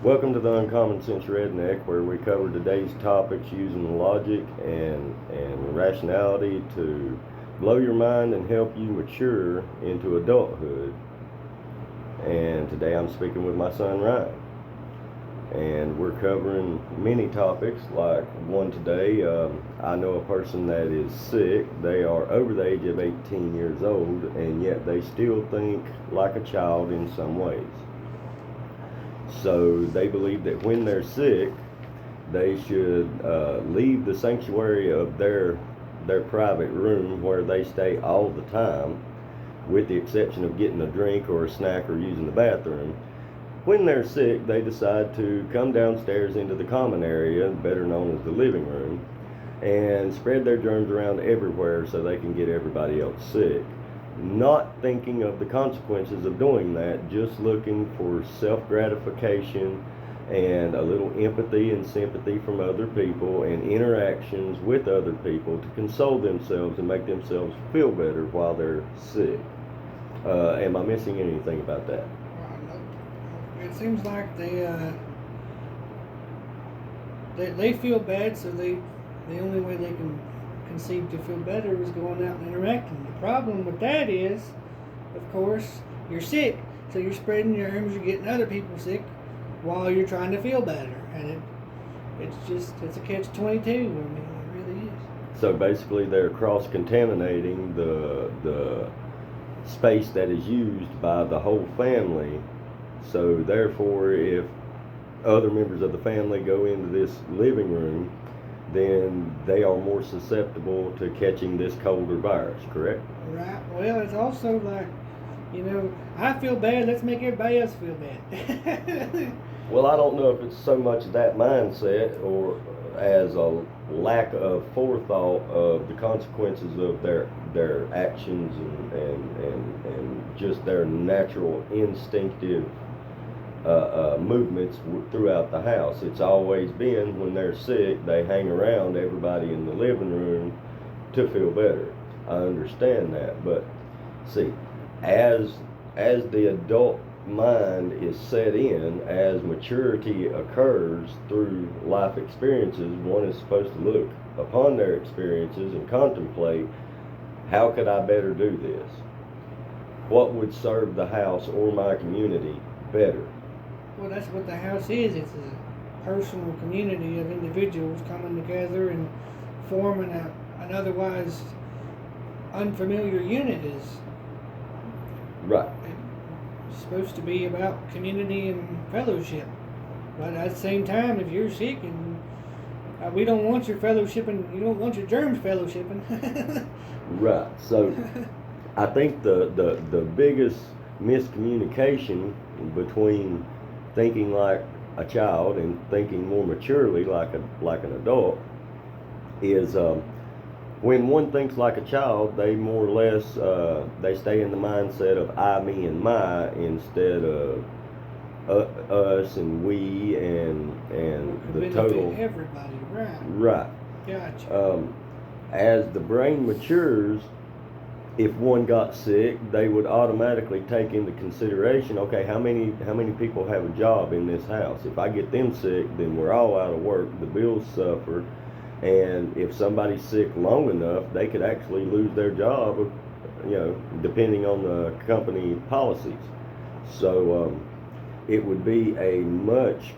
Welcome to the Uncommon Sense Redneck, where we cover today's topics using logic and rationality to blow your mind and help you mature into adulthood. And today I'm speaking with my son Ryan. And we're covering many topics, like one today. I know a person that is sick. They are over the age of 18 years old, and yet they still think like a child in some ways. So they believe that when they're sick, they should leave the sanctuary of their private room where they stay all the time, with the exception of getting a drink or a snack or using the bathroom. When they're sick, they decide to come downstairs into the common area, better known as the living room, and spread their germs around everywhere so they can get everybody else sick. Not thinking of the consequences of doing that, just looking for self gratification and a little empathy and sympathy from other people and interactions with other people to console themselves and make themselves feel better while they're sick. Am I missing anything about that? It seems like they feel bad, so the only way they can conceive to feel better is going out and interacting. The problem with that is, of course, you're sick, so you're spreading germs, you're getting other people sick while you're trying to feel better, and it's a catch-22. I mean, it really is. So basically, they're cross-contaminating the space that is used by the whole family. So therefore, if other members of the family go into this living room, then they are more susceptible to catching this cold or virus, correct? Right. Well, it's also like, I feel bad. Let's make everybody else feel bad. Well, I don't know if it's so much that mindset or as a lack of forethought of the consequences of their actions and just their natural instinctive movements throughout the house. It's always been when they're sick, they hang around everybody in the living room to feel better. I understand that, but see, as the adult mind is set in, as maturity occurs through life experiences, one is supposed to look upon their experiences and contemplate, how could I better do this? What would serve the house or my community better? Well, that's what the house is. It's a personal community of individuals coming together and forming an otherwise unfamiliar unit. Is Right. It's supposed to be about community and fellowship. But at the same time, if you're sick and we don't want your fellowshipping, you don't want your germs fellowshipping. Right. So I think the biggest miscommunication between thinking like a child and thinking more maturely like an adult is when one thinks like a child, they more or less they stay in the mindset of I, me, and my instead of us and we and the total. Everybody, right? Right. Gotcha. As the brain matures, if one got sick, they would automatically take into consideration, okay, how many people have a job in this house? If I get them sick, then we're all out of work, the bills suffer, and if somebody's sick long enough, they could actually lose their job, depending on the company policies. So it would be a much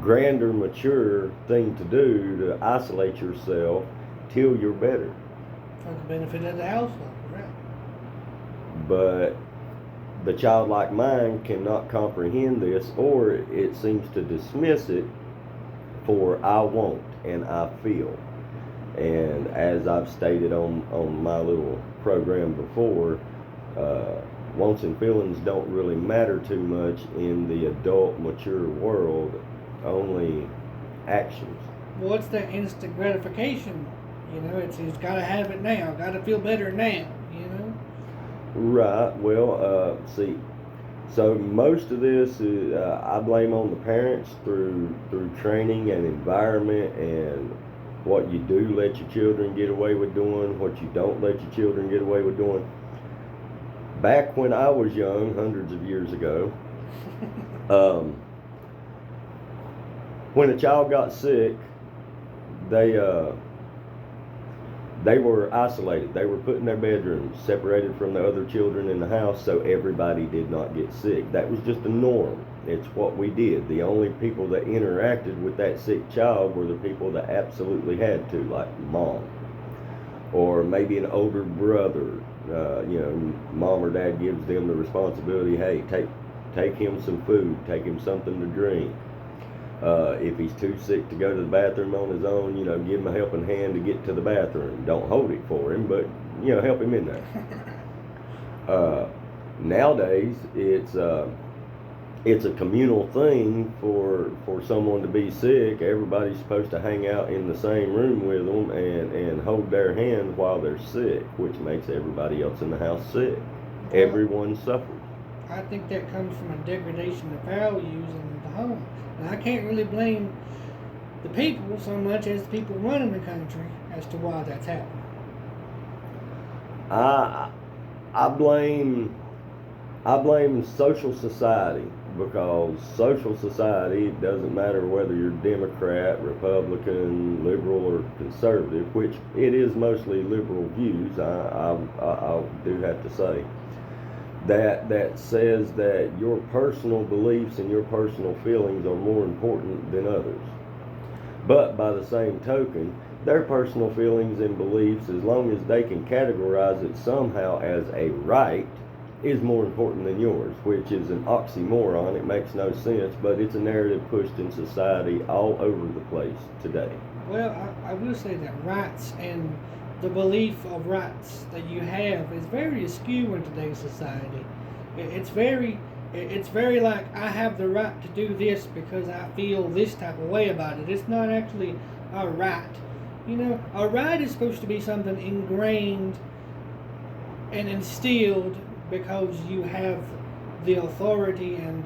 grander, mature thing to do to isolate yourself till you're better. For the benefit of the household, right? But the childlike mind cannot comprehend this, or it seems to dismiss it for I won't and I feel. And as I've stated on my little program before, wants and feelings don't really matter too much in the adult, mature world, only actions. Well, it's that instant gratification. It's got to have it now. Got to feel better now. Right. Well, see, so most of this is, I blame on the parents through training and environment and what you do let your children get away with doing, what you don't let your children get away with doing. Back when I was young, hundreds of years ago, when a child got sick, they were isolated. They were put in their bedrooms, separated from the other children in the house, so everybody did not get sick. That was just a norm. It's what we did. The only people that interacted with that sick child were the people that absolutely had to, like mom, or maybe an older brother. Mom or dad gives them the responsibility. Hey, take him some food, take him something to drink. If he's too sick to go to the bathroom on his own, give him a helping hand to get to the bathroom. Don't hold it for him, but help him in there. Nowadays, it's a communal thing for someone to be sick. Everybody's supposed to hang out in the same room with them and hold their hand while they're sick, which makes everybody else in the house sick. Everyone suffers. I think that comes from a degradation of values in the home. And I can't really blame the people so much as the people running the country as to why that's happening. I blame social society, because social society, doesn't matter whether you're Democrat, Republican, liberal, or conservative, which it is mostly liberal views, I do have to say, that says that your personal beliefs and your personal feelings are more important than others. But by the same token, their personal feelings and beliefs, as long as they can categorize it somehow as a right, is more important than yours, which is an oxymoron. It makes no sense, but it's a narrative pushed in society all over the place today. Well, I will say that rights and the belief of rights that you have is very askew in today's society. It's very like, I have the right to do this because I feel this type of way about it. It's not actually a right. A right is supposed to be something ingrained and instilled because you have the authority and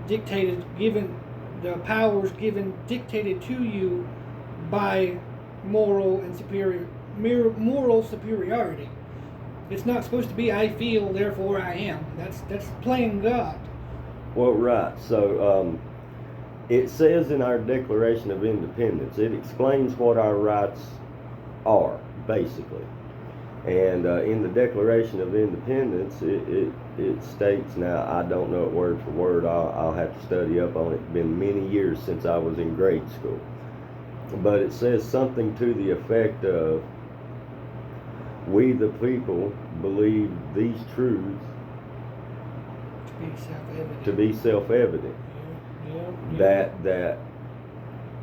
dictated to you by moral superiority. It's not supposed to be I feel, therefore I am. That's playing God. Well, right. So it says in our Declaration of Independence, it explains what our rights are, basically. And in the Declaration of Independence, it states, now I don't know it word for word, I'll have to study up on it. It's been many years since I was in grade school. But it says something to the effect of, we the people believe these truths to be self-evident. Yeah. That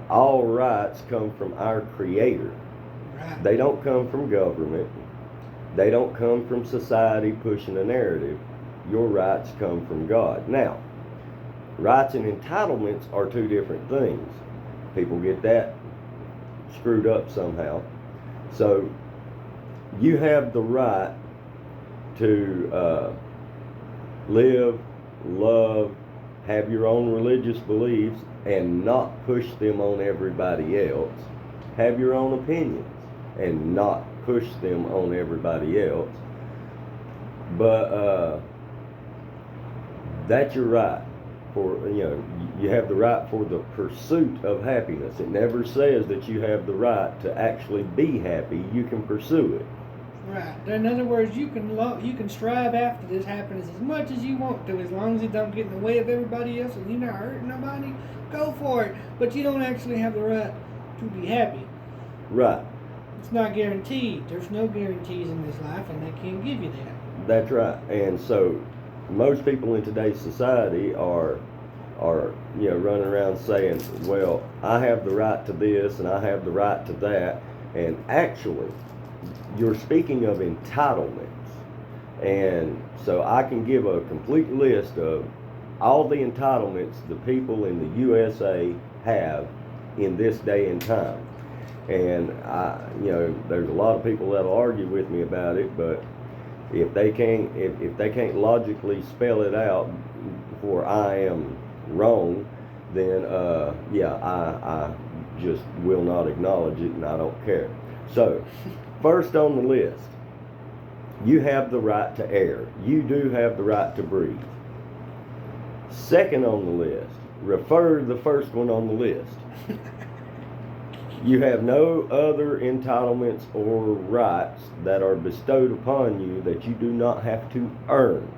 all rights come from our Creator. Right. They don't come from government. They don't come from society pushing a narrative. Your rights come from God. Now, rights and entitlements are two different things. People get that screwed up somehow. So, you have the right to live, love, have your own religious beliefs, and not push them on everybody else. Have your own opinions and not push them on everybody else. But that's your right. You have the right for the pursuit of happiness. It never says that you have the right to actually be happy. You can pursue it. Right. In other words, you can strive after this happiness as much as you want to, as long as it don't get in the way of everybody else and you're not hurting nobody. Go for it. But you don't actually have the right to be happy. Right. It's not guaranteed. There's no guarantees in this life, and they can't give you that. That's right. And so, most people in today's society are running around saying, well, I have the right to this and I have the right to that. And actually, you're speaking of entitlements. And so I can give a complete list of all the entitlements the people in the USA have in this day and time. And there's a lot of people that'll argue with me about it, but if they can't logically spell it out for I am wrong, then I just will not acknowledge it, and I don't care. So, first on the list, you have the right to air. You do have the right to breathe. Second on the list, refer to the first one on the list. You have no other entitlements or rights that are bestowed upon you that you do not have to earn.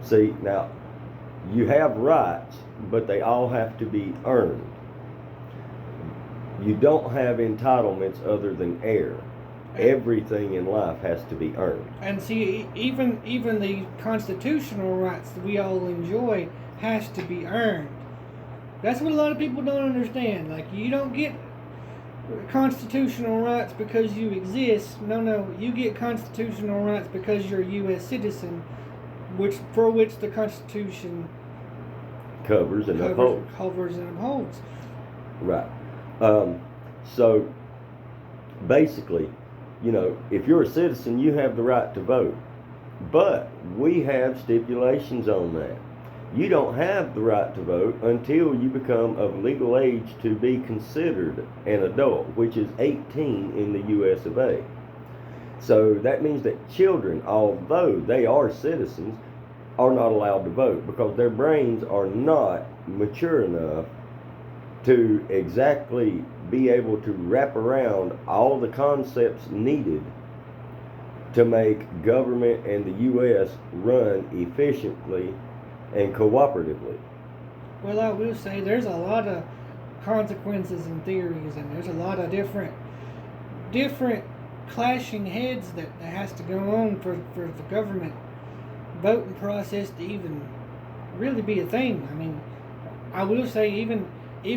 See, now, you have rights, but they all have to be earned. You don't have entitlements other than air. Everything in life has to be earned. And see, even the constitutional rights that we all enjoy has to be earned. That's what a lot of people don't understand. Like, you don't get constitutional rights because you exist. No, you get constitutional rights because you're a U.S. citizen, for which the Constitution Covers and upholds. Covers and upholds. Right. So, basically, if you're a citizen, you have the right to vote. But we have stipulations on that. You don't have the right to vote until you become of legal age to be considered an adult, which is 18 in the US of A. So that means that children, although they are citizens, are not allowed to vote because their brains are not mature enough to exactly be able to wrap around all the concepts needed to make government and the U.S. run efficiently and cooperatively. Well, I will say there's a lot of consequences and theories, and there's a lot of different clashing heads that has to go on for the government voting process to even really be a thing. I mean, I will say even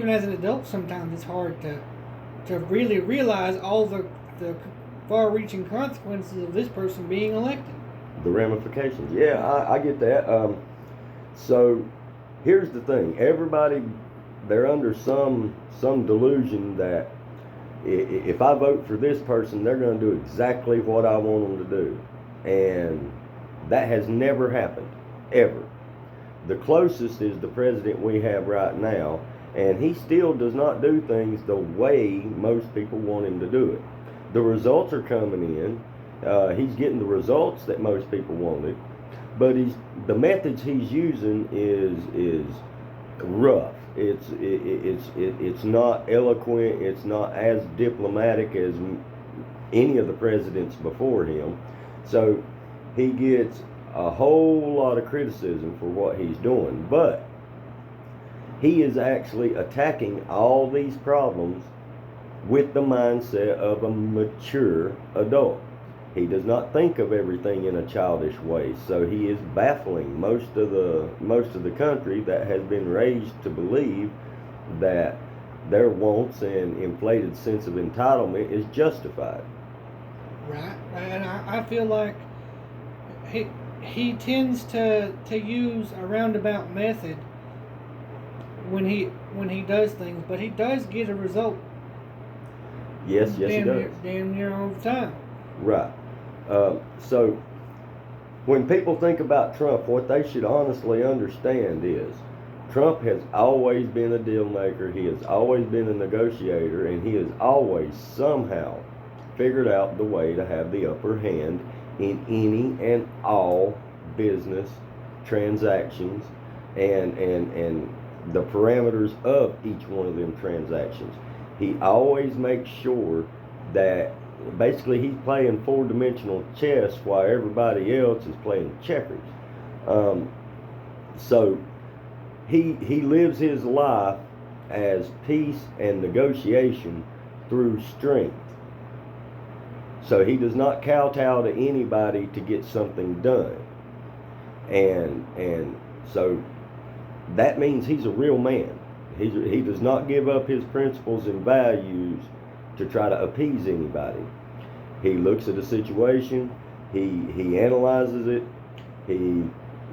as an adult, sometimes it's hard to really realize all the far-reaching consequences of this person being elected. The ramifications. Yeah, I get that. So here's the thing. Everybody, they're under some delusion that if I vote for this person, they're going to do exactly what I want them to do. And that has never happened, ever. The closest is the president we have right now, and he still does not do things the way most people want him to do it. The results are coming in. He's getting the results that most people wanted, but the methods he's using is rough. It's not eloquent. It's not as diplomatic as any of the presidents before him. So he gets a whole lot of criticism for what he's doing, but he is actually attacking all these problems with the mindset of a mature adult. He does not think of everything in a childish way, so he is baffling most of the country that has been raised to believe that their wants and inflated sense of entitlement is justified. Right, and I feel like he tends to use a roundabout method when he does things, but he does get a result. Yes, he does. Damn near all the time. Right. So when people think about Trump, what they should honestly understand is Trump has always been a deal maker. He has always been a negotiator, and he has always somehow figured out the way to have the upper hand in any and all business transactions and the parameters of each one of them transactions. He always makes sure that basically he's playing four-dimensional chess while everybody else is playing checkers. So he lives his life as peace and negotiation through strength. So he does not kowtow to anybody to get something done. And so that means he's a real man. He does not give up his principles and values to try to appease anybody. He looks at a situation, he analyzes it, he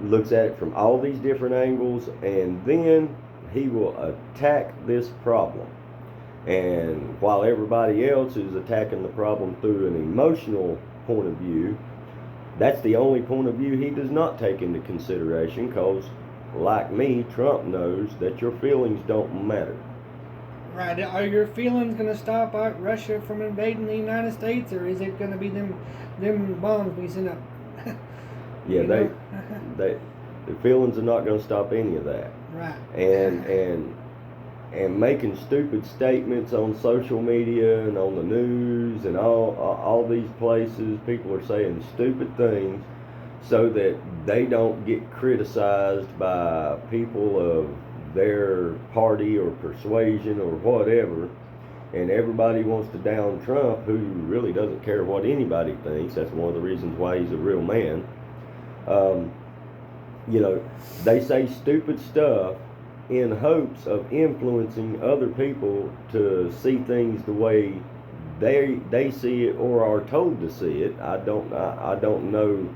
looks at it from all these different angles, and then he will attack this problem. And while everybody else is attacking the problem through an emotional point of view, that's the only point of view he does not take into consideration, because like me, Trump knows that your feelings don't matter. Right. Are your feelings going to stop Russia from invading the United States, or is it going to be them bombs we send up? Yeah, the feelings are not going to stop any of that. Right. And making stupid statements on social media and on the news and all these places. People are saying stupid things so that they don't get criticized by people of their party or persuasion or whatever. And everybody wants to down Trump, who really doesn't care what anybody thinks. That's one of the reasons why he's a real man. You know, they say stupid stuff in hopes of influencing other people to see things the way they see it or are told to see it. I don't know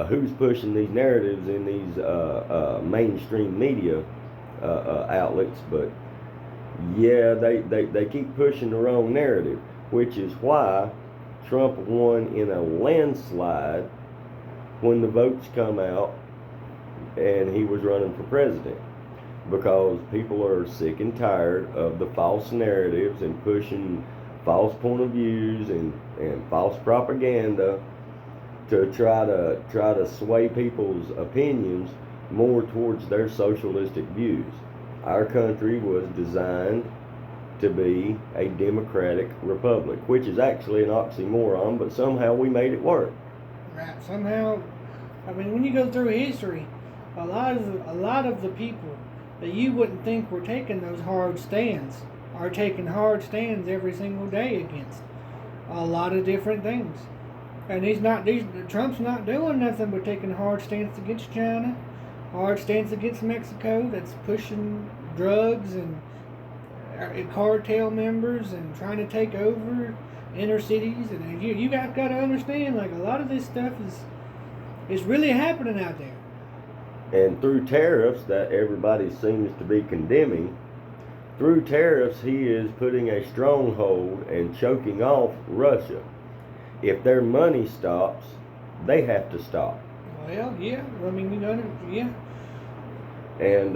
who's pushing these narratives in these mainstream media outlets, but yeah, they keep pushing the wrong narrative, which is why Trump won in a landslide when the votes come out and he was running for president, because people are sick and tired of the false narratives and pushing false point of views and false propaganda to try to sway people's opinions more towards their socialistic views. Our country was designed to be a democratic republic, which is actually an oxymoron, but somehow we made it work. Right. Somehow, I mean, when you go through history, a lot of the people that you wouldn't think were taking those hard stands are taking hard stands every single day against a lot of different things. And Trump's not doing nothing but taking a hard stance against China, hard stance against Mexico that's pushing drugs and cartel members and trying to take over inner cities. And you got to understand, like, a lot of this stuff is really happening out there. And through tariffs that everybody seems to be condemning, through tariffs he is putting a stronghold and choking off Russia. If their money stops, they have to stop. Well, yeah. I mean, yeah. And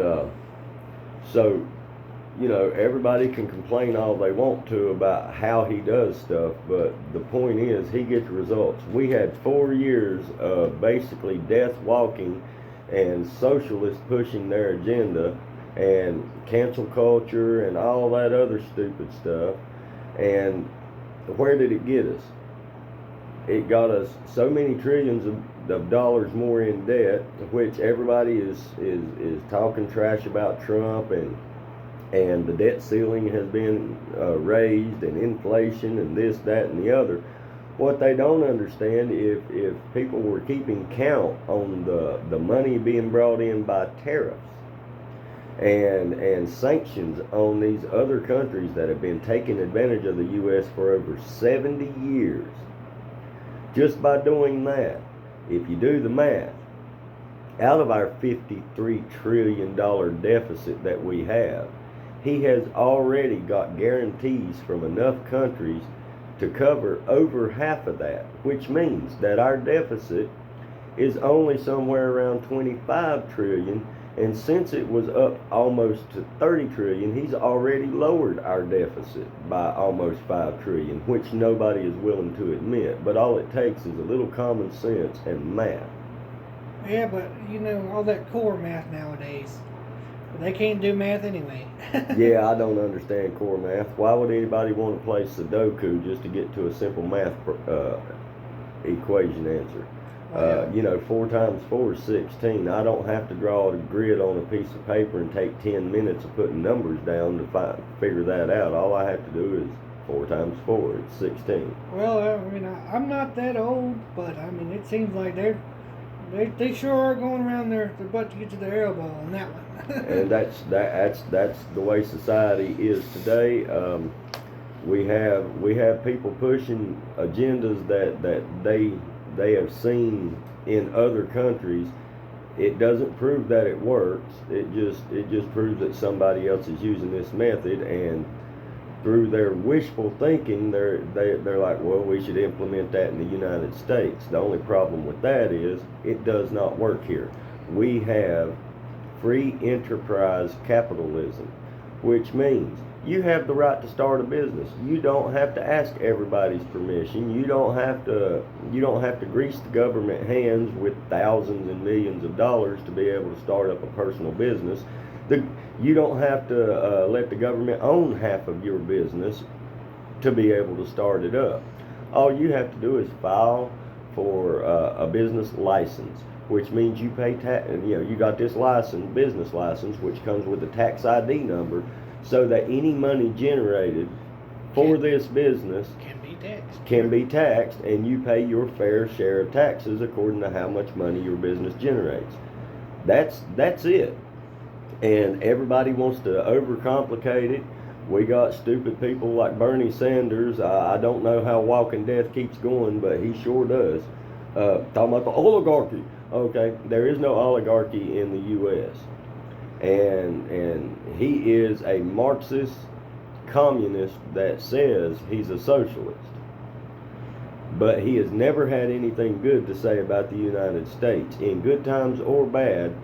so, you know, everybody can complain all they want to about how he does stuff, but the point is he gets results. We had 4 years of basically death walking and socialists pushing their agenda and cancel culture and all that other stupid stuff. And where did it get us? It got us so many trillions of dollars more in debt, which everybody is talking trash about Trump, and the debt ceiling has been raised, and inflation and this, that, and the other. What they don't understand, if people were keeping count on the money being brought in by tariffs and sanctions on these other countries that have been taking advantage of the U.S. for over 70 years, just by doing that, if you do the math, out of our $53 trillion deficit that we have, he has already got guarantees from enough countries to cover over half of that, which means that our deficit is only somewhere around 25 trillion, and since it was up almost to 30 trillion, he's already lowered our deficit by almost 5 trillion, which nobody is willing to admit, but all it takes is a little common sense and math. Yeah, but you know, all that core math nowadays, they can't do math anyway. Yeah, I don't understand core math. Why would anybody want to play Sudoku just to get to a simple math equation answer? Wow. You know, 4 times 4 is 16. I don't have to draw a grid on a piece of paper and take 10 minutes of putting numbers down to figure that out. All I have to do is 4 times 4, it's 16. Well, I mean, I'm not that old, but I mean, it seems like they sure are going around their butt to get to their elbow on that one. And that's the way society is today. We have people pushing agendas that they have seen in other countries. It doesn't prove that it works. It just proves that somebody else is using this method, and through their wishful thinking, they're like, well, we should implement that in the United States. The only problem with that is it does not work here. We have free enterprise capitalism, which means you have the right to start a business. You don't have to ask everybody's permission. You don't have to grease the government hands with thousands and millions of dollars to be able to start up a personal business. You don't have to let the government own half of your business to be able to start it up. All you have to do is file for a business license, which means you pay tax. You got this license, business license, which comes with a tax ID number, so that any money generated for this business can be taxed, and you pay your fair share of taxes according to how much money your business generates. That's it. And everybody wants to overcomplicate it. We got stupid people like Bernie Sanders. I don't know how Walking Death keeps going, but he sure does. Talking about the oligarchy. Okay, there is no oligarchy in the U.S. And he is a Marxist communist that says he's a socialist. But he has never had anything good to say about the United States. In good times or bad,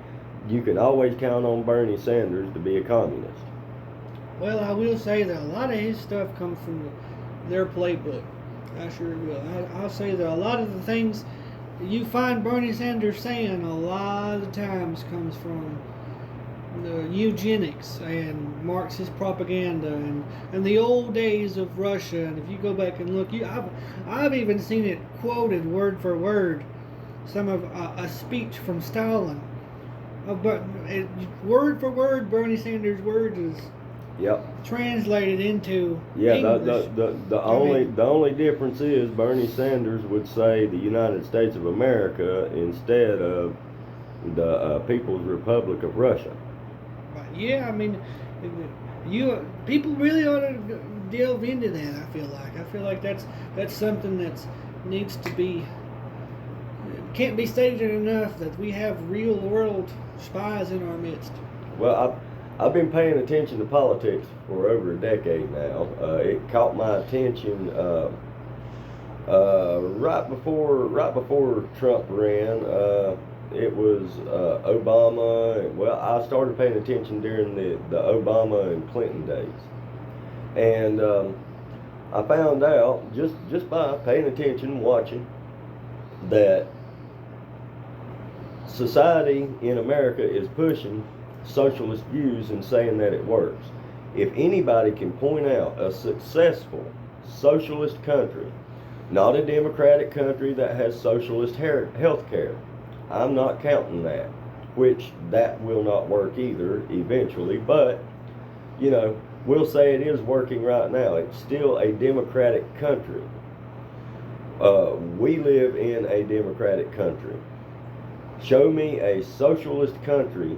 you can always count on Bernie Sanders to be a communist. Well, I will say that a lot of his stuff comes from their playbook. I sure will. I'll say that a lot of the things you find Bernie Sanders saying a lot of times comes from the eugenics and Marxist propaganda and the old days of Russia. And if you go back and look, I've even seen it quoted word for word, some of a speech from Stalin. But word for word, Bernie Sanders' words is translated into English. The only difference is Bernie Sanders would say the United States of America instead of the People's Republic of Russia. Yeah, I mean, people really ought to delve into that. I feel like that's something that needs to be. Can't be stated enough that we have real world spies in our midst. Well, I've been paying attention to politics for over a decade now. It caught my attention right before Trump ran. It was Obama. Well, I started paying attention during the Obama and Clinton days, and I found out just by paying attention, watching, that society in America is pushing socialist views and saying that it works. If anybody can point out a successful socialist country, not a democratic country that has socialist health care, I'm not counting that, which that will not work either eventually, but we'll say it is working right now. It's still a democratic country. We live in a democratic country. Show me a socialist country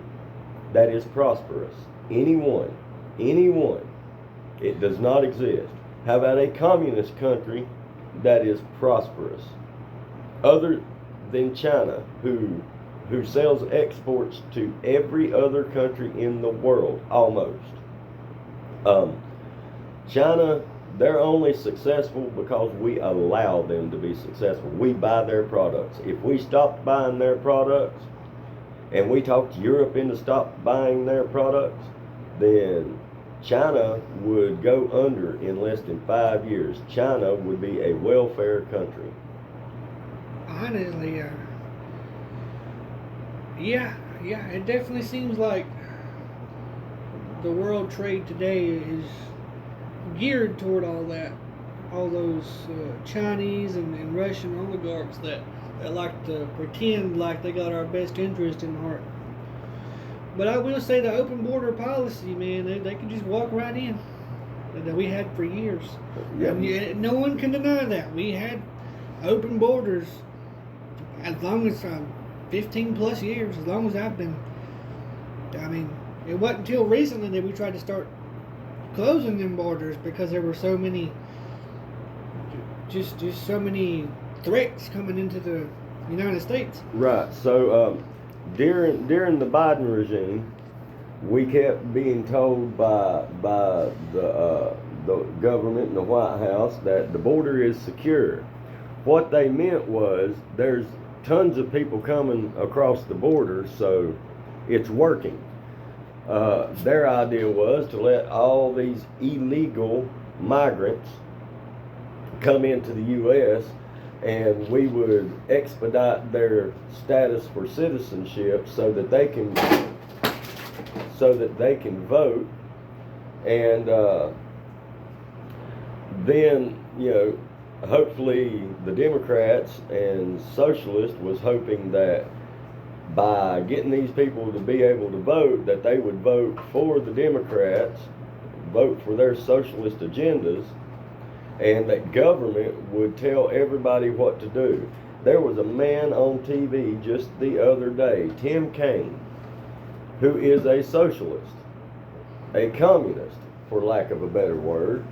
that is prosperous. Anyone. It does not exist. How about a communist country that is prosperous? Other than China, who sells exports to every other country in the world, almost. China, they're only successful because we allow them to be successful. We buy their products. If we stopped buying their products, and we talked Europe into stop buying their products, then China would go under in less than 5 years. China would be a welfare country. Honestly, it definitely seems like the world trade today is geared toward all those Chinese and Russian oligarchs that like to pretend like they got our best interest in heart. But I will say the open border policy, man, they can just walk right in, that we had for years. Yeah. And no one can deny that. We had open borders as long as 15 plus years, as long as I've been. I mean, it wasn't until recently that we tried to start closing them borders because there were so many, just so many threats coming into the United States. Right. So during the Biden regime, we kept being told by the government and the White House that the border is secure. What they meant was there's tons of people coming across the border, so it's working. Their idea was to let all these illegal migrants come into the U.S. and we would expedite their status for citizenship so that they can vote, and then hopefully the Democrats and socialists was hoping that by getting these people to be able to vote, that they would vote for the Democrats, vote for their socialist agendas, and that government would tell everybody what to do. There was a man on TV just the other day, Tim Kaine, who is a socialist, a communist, for lack of a better word,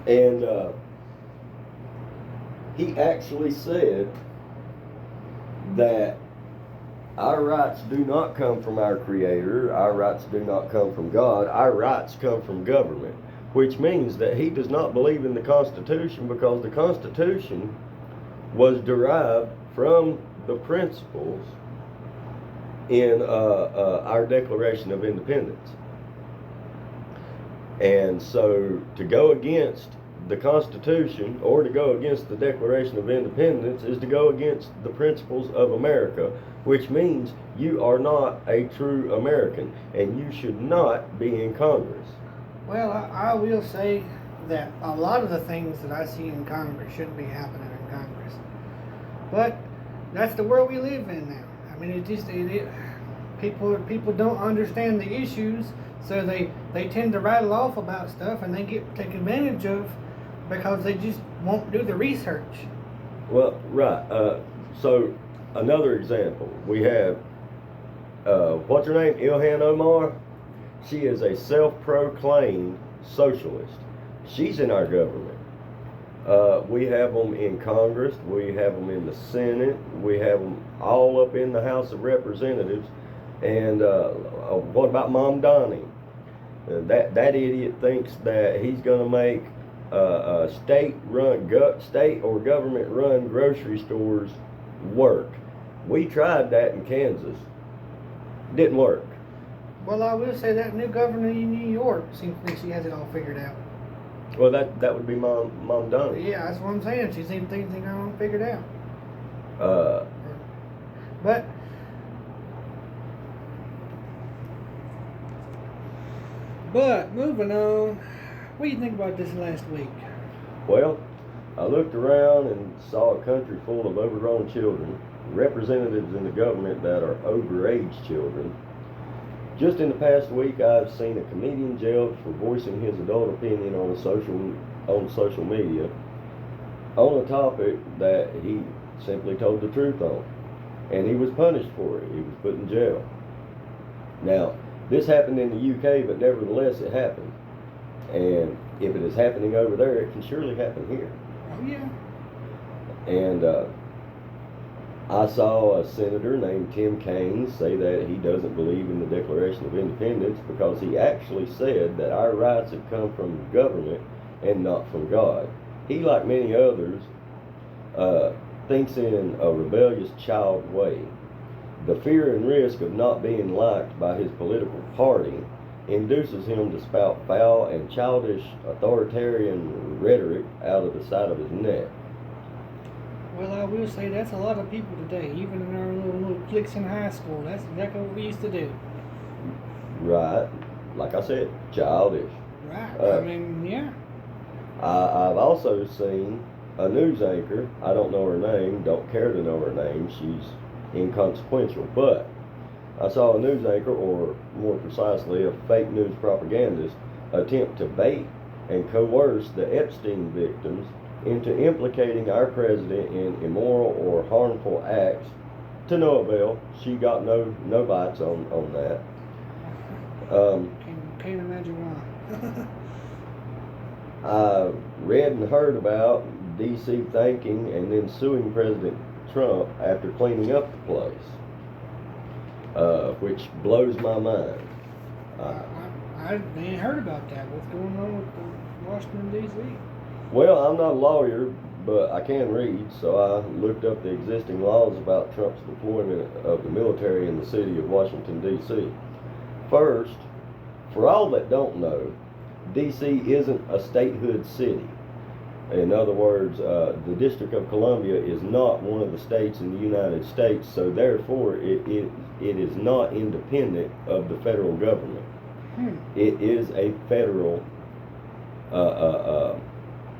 and he actually said that our rights do not come from our Creator, our rights do not come from God, our rights come from government, which means that he does not believe in the Constitution, because the Constitution was derived from the principles in our Declaration of Independence. And so to go against the Constitution or to go against the Declaration of Independence is to go against the principles of America, which means you are not a true American and you should not be in Congress. Well, I will say that a lot of the things that I see in Congress shouldn't be happening in Congress. But that's the world we live in now. I mean, people don't understand the issues, so they tend to rattle off about stuff and they get taken advantage of because they just won't do the research. Well, right. So another example, we have, what's her name? Ilhan Omar. She is a self-proclaimed socialist. She's in our government. We have them in Congress. We have them in the Senate. We have them all up in the House of Representatives. And what about Mamdani? That idiot thinks that he's going to make state or government-run grocery stores work. We tried that in Kansas. Didn't work. Well, I will say that new governor in New York seems to think she has it all figured out. Well, that would be Mamdani. Yeah, that's what I'm saying. She seems to think they got it all figured out. But moving on, what do you think about this last week? Well, I looked around and saw a country full of overgrown children, representatives in the government that are overage children. Just in the past week, I've seen a comedian jailed for voicing his adult opinion on social media on a topic that he simply told the truth on, and he was punished for it. He was put in jail. Now, this happened in the UK, but nevertheless it happened. And if it is happening over there, it can surely happen here. Oh yeah. And I saw a senator named Tim Kaine say that he doesn't believe in the Declaration of Independence because he actually said that our rights have come from government and not from God. He, like many others, thinks in a rebellious child way. The fear and risk of not being liked by his political party induces him to spout foul and childish authoritarian rhetoric out of the side of his neck. Well, I will say that's a lot of people today, even in our little cliques in high school. That's exactly what we used to do. Right. Like I said, childish. Right. I mean, yeah. I've also seen a news anchor. I don't know her name, don't care to know her name. She's inconsequential. But I saw a news anchor, or more precisely, a fake news propagandist, attempt to bait and coerce the Epstein victims into implicating our president in immoral or harmful acts to no avail. She got no bites on that. Can't imagine why. I read and heard about D.C. thanking and then suing President Trump after cleaning up the place, which blows my mind. I ain't heard about that. What's going on with Washington, D.C.? Well, I'm not a lawyer, but I can read, so I looked up the existing laws about Trump's deployment of the military in the city of Washington, D.C. First, for all that don't know, D.C. isn't a statehood city. In other words, the District of Columbia is not one of the states in the United States, so therefore it is not independent of the federal government. It is a federal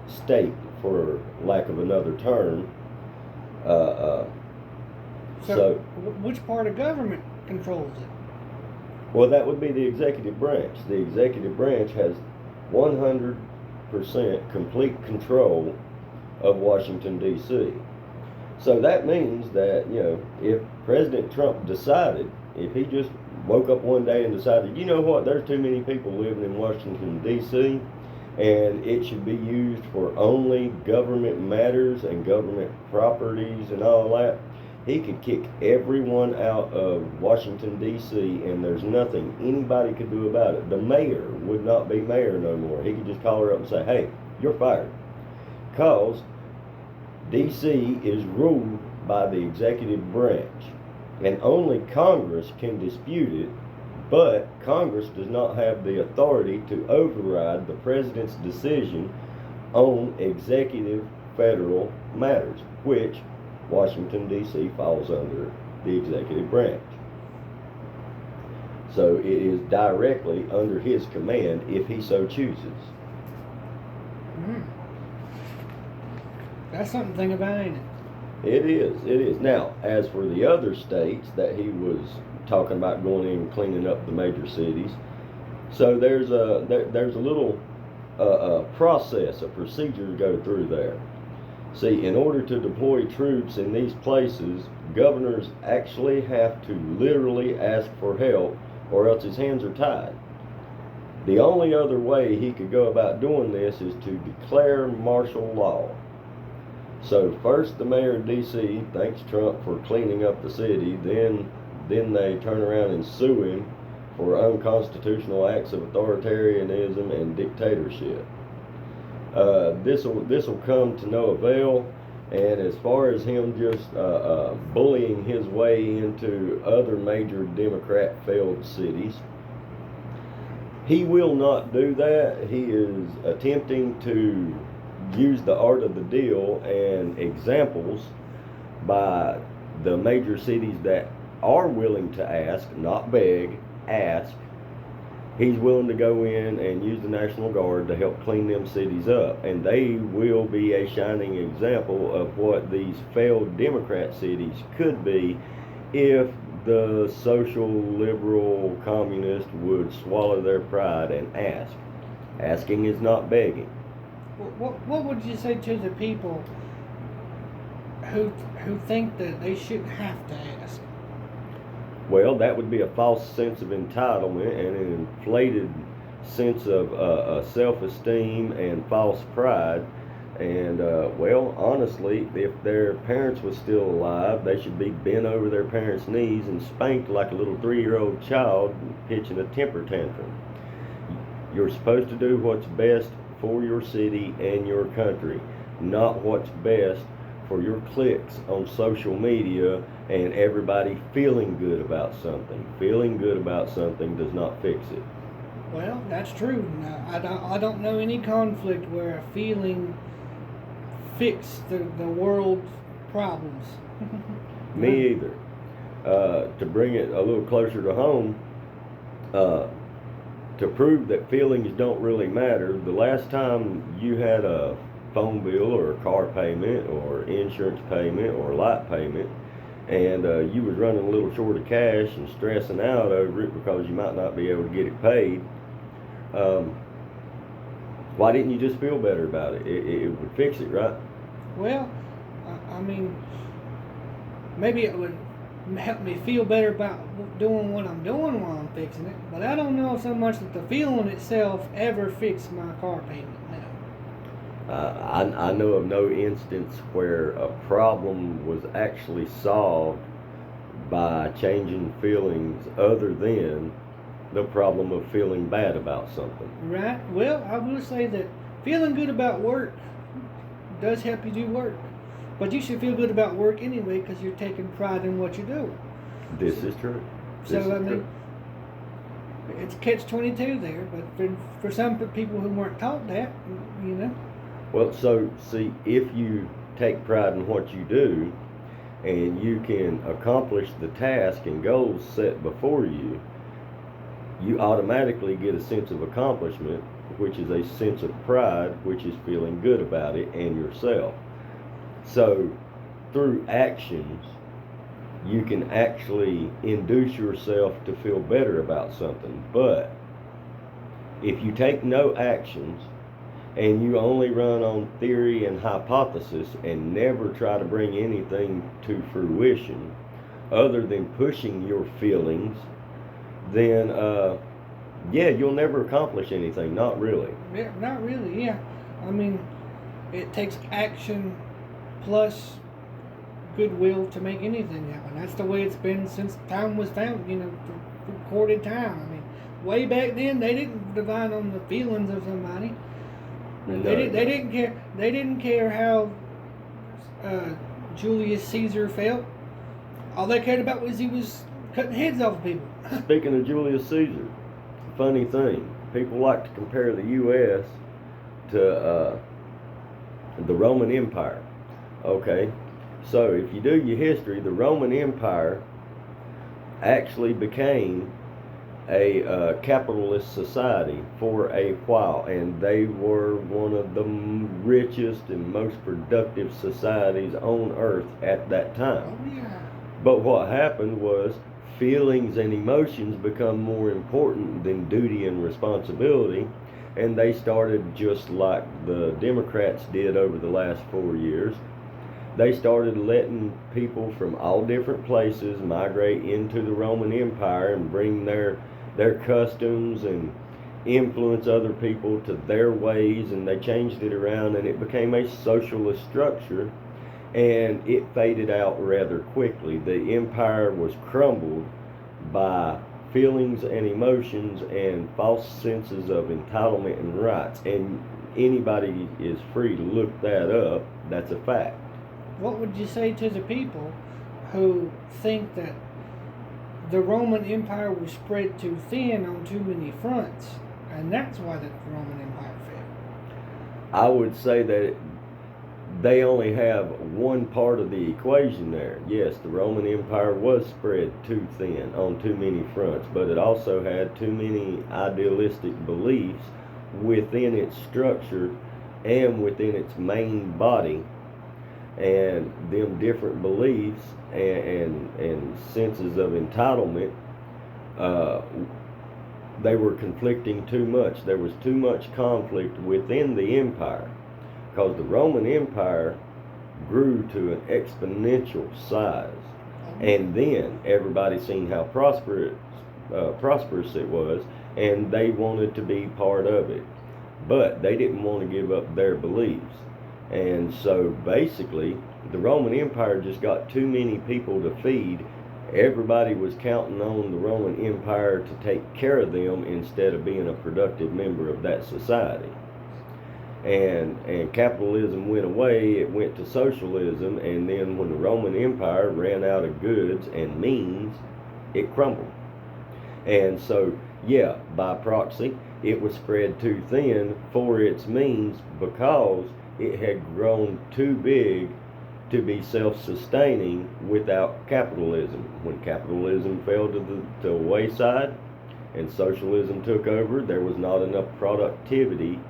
state, for lack of another term. So, which part of government controls it? well, that would be the executive branch. The executive branch has 100% complete control of Washington, D.C. So that means that, if President Trump decided, if he just woke up one day and decided, you know what, there's too many people living in Washington, D.C., and it should be used for only government matters and government properties and all that, he could kick everyone out of Washington, D.C., and there's nothing anybody could do about it. The mayor would not be mayor no more. He could just call her up and say, hey, you're fired. Because D.C. is ruled by the executive branch, and only Congress can dispute it, but Congress does not have the authority to override the president's decision on executive federal matters, which Washington, D.C. falls under the executive branch. So it is directly under his command if he so chooses. That's something to think about, ain't it? It is. Now, as for the other states that he was talking about going in and cleaning up the major cities, so there's a little process, a procedure to go through there. See, in order to deploy troops in these places, governors actually have to literally ask for help, or else his hands are tied. The only other way he could go about doing this is to declare martial law. So first the mayor of D.C. thanks Trump for cleaning up the city, then they turn around and sue him for unconstitutional acts of authoritarianism and dictatorship. This will come to no avail, and as far as him just bullying his way into other major Democrat failed cities, he will not do that. He is attempting to use the art of the deal and examples by the major cities that are willing to ask, not beg, ask. He's willing to go in and use the National Guard to help clean them cities up, and they will be a shining example of what these failed Democrat cities could be if the social, liberal, communist would swallow their pride and ask. Asking is not begging. What would you say to the people who think that they shouldn't have to ask? Well, that would be a false sense of entitlement and an inflated sense of self-esteem and false pride. And, well, honestly, if their parents were still alive, they should be bent over their parents' knees and spanked like a little 3-year-old child pitching a temper tantrum. You're supposed to do what's best for your city and your country, not what's best for your clicks on social media and everybody feeling good about something. Feeling good about something does not fix it. Well, that's true. Now, I don't know any conflict where a feeling fixed the world's problems. Me either. To bring it a little closer to home, to prove that feelings don't really matter, the last time you had a phone bill or a car payment or insurance payment or light payment, and you was running a little short of cash and stressing out over it because you might not be able to get it paid, why didn't you just feel better about it? It would fix it, right? Well, I mean, maybe it would help me feel better about doing what I'm doing while I'm fixing it, but I don't know so much that the feeling itself ever fixed my car payment. No. I know of no instance where a problem was actually solved by changing feelings other than the problem of feeling bad about something. Right. Well, I will say that feeling good about work does help you do work. But you should feel good about work anyway because you're taking pride in what you do. This is true. So, I mean, it's catch-22 there. But for some people who weren't taught that, you know. Well, so see, if you take pride in what you do and you can accomplish the task and goals set before you, you automatically get a sense of accomplishment, which is a sense of pride, which is feeling good about it and yourself. So through actions, you can actually induce yourself to feel better about something. But if you take no actions and you only run on theory and hypothesis and never try to bring anything to fruition other than pushing your feelings, then yeah, you'll never accomplish anything. Not really. Yeah, not really. Yeah, I mean, it takes action plus goodwill to make anything happen. That's the way it's been since time was found. You know, for recorded time. I mean, way back then they didn't divine on the feelings of somebody. No, They didn't care. They didn't care how Julius Caesar felt. All they cared about was he was cutting heads off of people. Speaking of Julius Caesar, funny thing, people like to compare the U.S. to the Roman Empire. Okay, so if you do your history, the Roman Empire actually became a capitalist society for a while, and they were one of the richest and most productive societies on earth at that time. Oh yeah. But what happened was feelings and emotions become more important than duty and responsibility, and they started just like the Democrats did over the last 4 years. They started letting people from all different places migrate into the Roman Empire and bring their customs and influence other people to their ways, and they changed it around, and it became a socialist structure, and it faded out rather quickly. The empire was crumbled by feelings and emotions and false senses of entitlement and rights, and anybody is free to look that up. That's a fact. What would you say to the people who think that the Roman Empire was spread too thin on too many fronts, and that's why the Roman Empire failed? I would say that they only have one part of the equation there. Yes, the Roman Empire was spread too thin on too many fronts, but it also had too many idealistic beliefs within its structure and within its main body, and them different beliefs and senses of entitlement, they were conflicting too much. There was too much conflict within the empire, because the Roman Empire grew to an exponential size, and then everybody seen how prosperous it was, and they wanted to be part of it, but they didn't want to give up their beliefs. And so basically the Roman Empire just got too many people to feed. Everybody was counting on the Roman Empire to take care of them instead of being a productive member of that society. And capitalism went away, it went to socialism, and then when the Roman Empire ran out of goods and means, it crumbled. And so, yeah, by proxy, it was spread too thin for its means, because it had grown too big to be self-sustaining without capitalism. When capitalism fell to the wayside and socialism took over, there was not enough productivity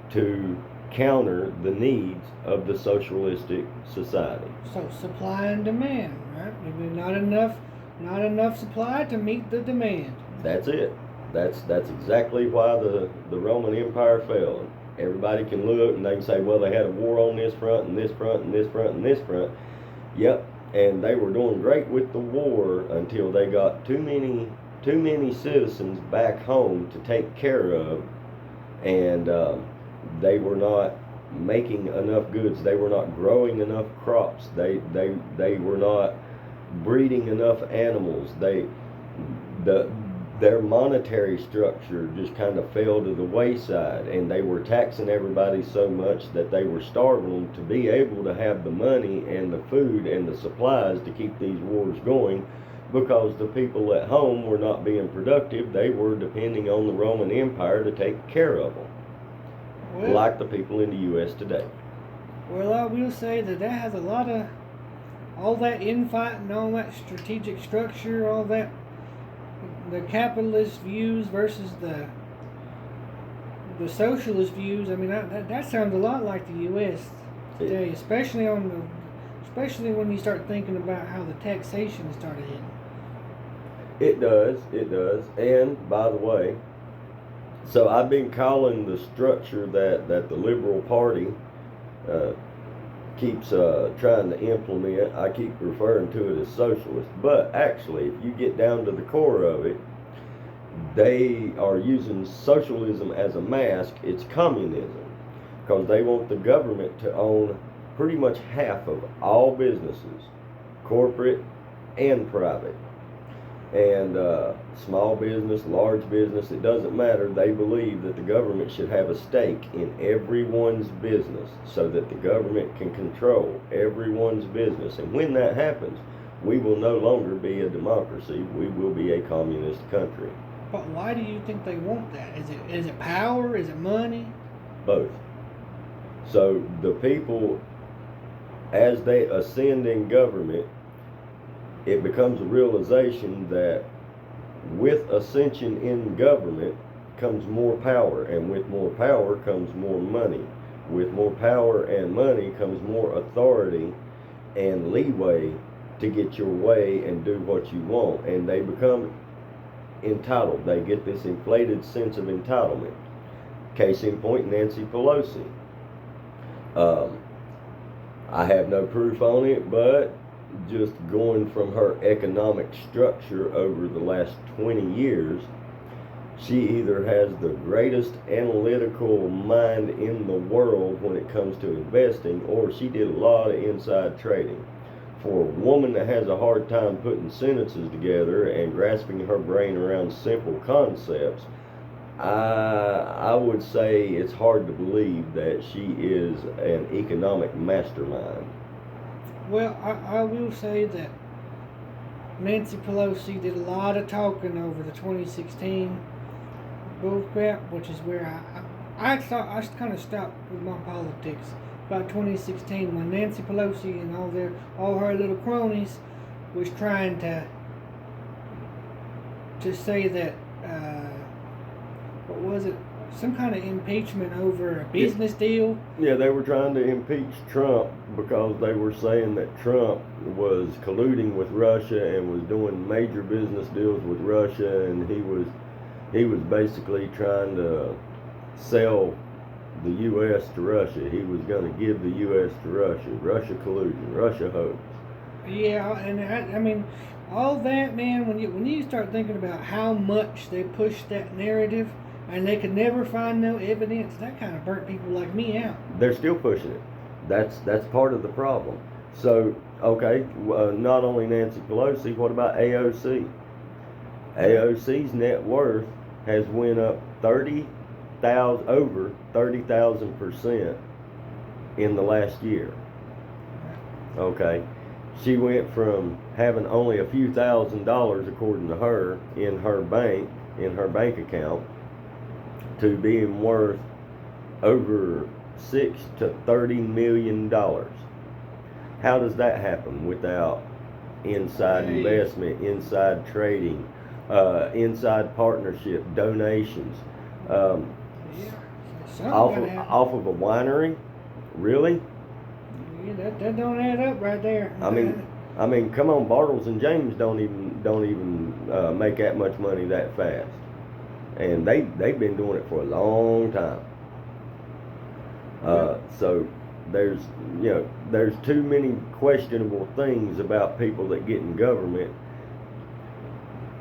to counter the needs of the socialistic society. So supply and demand, right? Not enough supply to meet the demand. That's it. That's exactly why the Roman Empire fell. Everybody can look and they can say, well, they had a war on this front and this front and this front and this front. Yep, and they were doing great with the war until they got too many citizens back home to take care of, and they were not making enough goods. They were not growing enough crops. They were not breeding enough animals. Their monetary structure just kind of fell to the wayside, and they were taxing everybody so much that they were starving them to be able to have the money and the food and the supplies to keep these wars going, because the people at home were not being productive. They were depending on the Roman Empire to take care of them, Well, like the people in the U.S. today. well, I will say that has a lot of all that infighting, all that strategic structure, all that the capitalist views versus the socialist views. I mean, that sounds a lot like the U.S. today, especially especially when you start thinking about how the taxation started hitting. It does, and by the way, so I've been calling the structure that the Liberal Party keeps trying to implement, I keep referring to it as socialist, but actually, if you get down to the core of it, they are using socialism as a mask. It's communism, because they want the government to own pretty much half of all businesses, corporate and private. And small business, large business, it doesn't matter. They believe that the government should have a stake in everyone's business so that the government can control everyone's business. And when that happens, we will no longer be a democracy. We will be a communist country. But why do you think they want that? Is it power? Is it money? Both. So the people, as they ascend in government, it becomes a realization that with ascension in government comes more power, and with more power comes more money. With more power and money comes more authority and leeway to get your way and do what you want, and they become entitled. They get this inflated sense of entitlement. Case in point, Nancy Pelosi. I have no proof on it, but just going from her economic structure over the last 20 years, she either has the greatest analytical mind in the world when it comes to investing, or she did a lot of inside trading. For a woman that has a hard time putting sentences together and grasping her brain around simple concepts, I would say it's hard to believe that she is an economic mastermind. Well, I will say that Nancy Pelosi did a lot of talking over the 2016 bullcrap, which is where I kind of stopped with my politics about 2016 when Nancy Pelosi and all her little cronies was trying to say that what was it? Some kind of impeachment over a business deal. Yeah, they were trying to impeach Trump because they were saying that Trump was colluding with Russia and was doing major business deals with Russia, and he was basically trying to sell the U.S. to Russia. He was going to give the U.S. to Russia. Russia collusion, Russia hoax. Yeah, and I mean, all that, man. When you start thinking about how much they pushed that narrative, and they could never find no evidence, that kind of burnt people like me out. They're still pushing it. That's part of the problem. So, okay, not only Nancy Pelosi, what about AOC? AOC's net worth has went up over 30,000% in the last year. Okay, she went from having only a few $1,000s, according to her, in her bank account, to being worth over $6 to $30 million. How does that happen without inside investment, inside trading, inside partnership, donations? Off of a winery? Really? Yeah, that don't add up right there. I mean, come on, Bartles and James don't even make that much money that fast. And they've been doing it for a long time. So there's too many questionable things about people that get in government.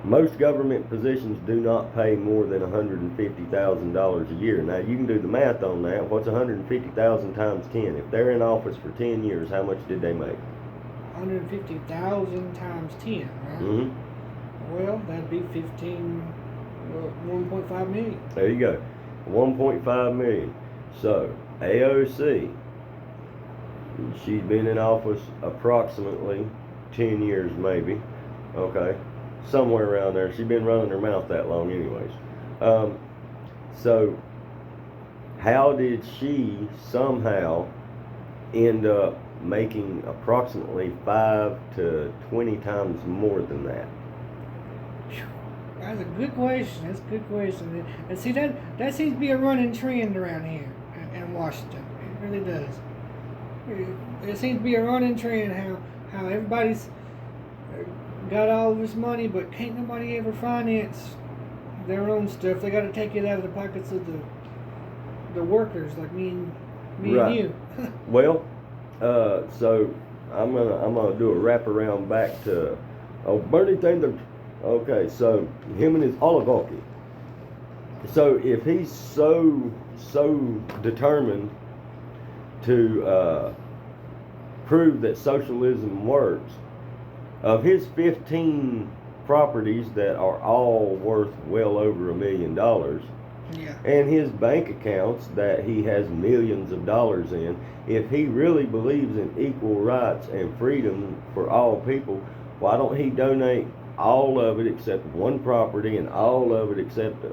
Most government positions do not pay more than $150,000 a year. Now you can do the math on that. What's 150,000 times 10? If they're in office for 10 years, how much did they make? 150,000 times 10, right? Mm-hmm. Well, that'd be 1.5 million. There you go, 1.5 million. So AOC, she's been in office approximately 10 years maybe, Okay, somewhere around there. She's been running her mouth that long, anyways. So, how did she somehow end up making approximately 5 to 20 times more than that? That's a good question. That's a good question. And see that seems to be a running trend around here in Washington. It really does. It seems to be a running trend how everybody's got all this money, but can't nobody ever finance their own stuff. They got to take it out of the pockets of the workers, like me Right. and you. Well, so I'm gonna do a wraparound back to Bernie Sanders. Okay, so him and his oligarchy. So if he's so determined to prove that socialism works, of his 15 properties that are all worth well over $1 million, Yeah. and his bank accounts that he has millions of dollars in, if he really believes in equal rights and freedom for all people, why don't he donate all of it except one property and all of it except,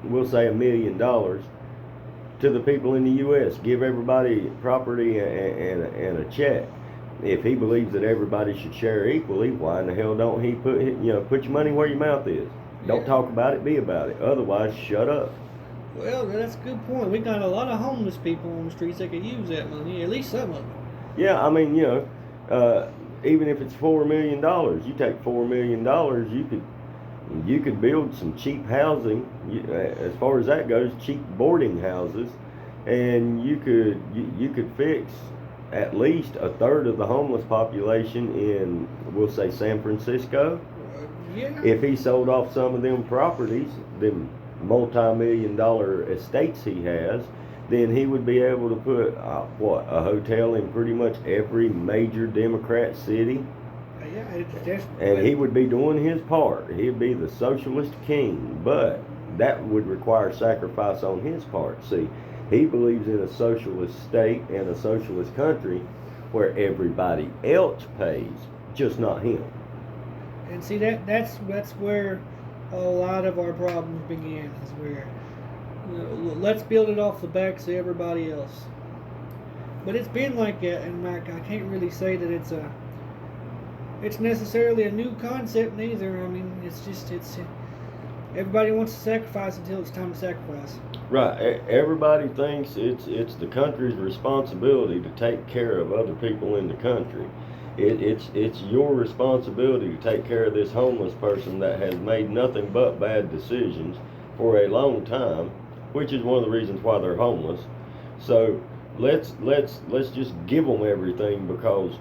we'll say, $1 million to the people in the U.S.? Give everybody property and a check. If he believes that everybody should share equally, why in the hell don't he put your money where your mouth is? Don't Yeah. talk about it, be about it. Otherwise, shut up. Well, that's a good point. We got a lot of homeless people on the streets that could use that money. At least some of them. Yeah, I mean, even if it's $4 million, you take $4 million, you could build some cheap housing. As far as that goes, cheap boarding houses, and you could fix at least a third of the homeless population in, we'll say, San Francisco. Yeah. If he sold off some of them properties, them multi-million-dollar estates he has, then he would be able to put a hotel in pretty much every major Democrat city, Yeah, that's and he would be doing his part. He'd be the socialist king, but that would require sacrifice on his part. See, he believes in a socialist state and a socialist country where everybody else pays, just not him. And see that's where a lot of our problems begin. Is where let's build it off the backs of everybody else. But it's been like that, and Mike, I can't really say that it's necessarily a new concept neither. I mean, it's everybody wants to sacrifice until it's time to sacrifice. Right. Everybody thinks it's the country's responsibility to take care of other people in the country. It's your responsibility to take care of this homeless person that has made nothing but bad decisions for a long time, which is one of the reasons why they're homeless. So let's just give them everything, because